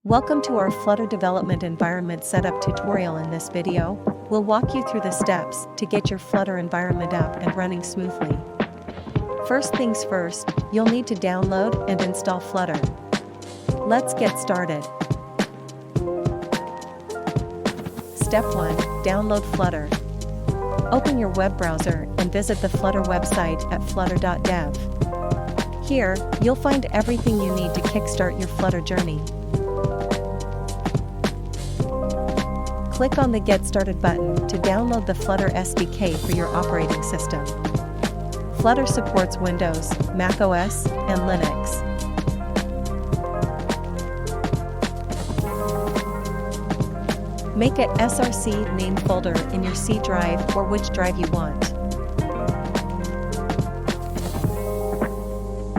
Welcome to our Flutter Development Environment Setup tutorial. In this video, we'll walk you through the steps to get your Flutter environment up and running smoothly. First things first, you'll need to download and install Flutter. Let's get started. Step 1. Download Flutter. Open your web browser and visit the Flutter website at flutter.dev. Here, you'll find everything you need to kickstart your Flutter journey. Click on the Get Started button to download the Flutter SDK for your operating system. Flutter supports Windows, macOS, and Linux. Make a src name folder in your C drive or which drive you want.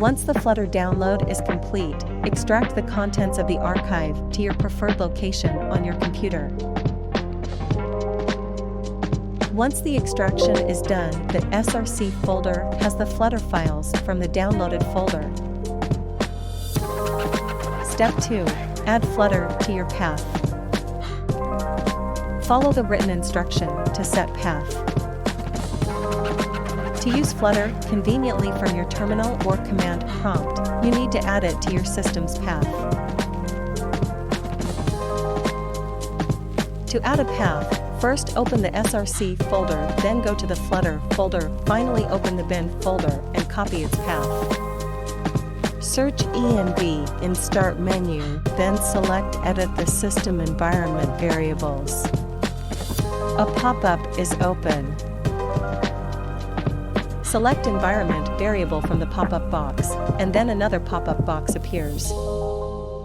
Once the Flutter download is complete, extract the contents of the archive to your preferred location on your computer. Once the extraction is done, the src folder has the Flutter files from the downloaded folder. Step 2. Add Flutter to your path. Follow the written instruction to set path. To use Flutter conveniently from your terminal or command prompt, you need to add it to your system's path. To add a path, first open the src folder, then go to the Flutter folder, finally open the bin folder and copy its path. Search env in Start menu, then select Edit the System Environment Variables. A pop-up is open. Select Environment Variable from the pop-up box, and then another pop-up box appears.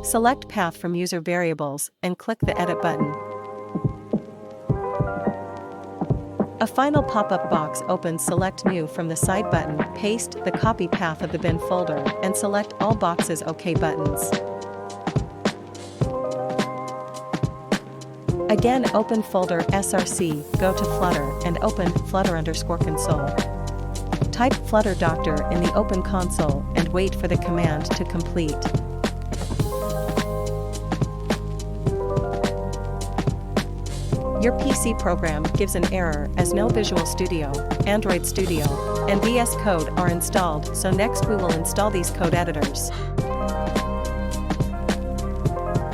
Select Path from User Variables and click the Edit button. A final pop-up box opens. Select New from the side button, paste the copy path of the bin folder, and select all boxes OK buttons. Again, open folder src, go to Flutter, and open Flutter_console. Type Flutter Doctor in the open console and wait for the command to complete. Your PC program gives an error as no Visual Studio, Android Studio, and VS Code are installed, so next we will install these code editors.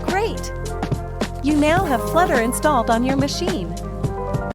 Great! You now have Flutter installed on your machine.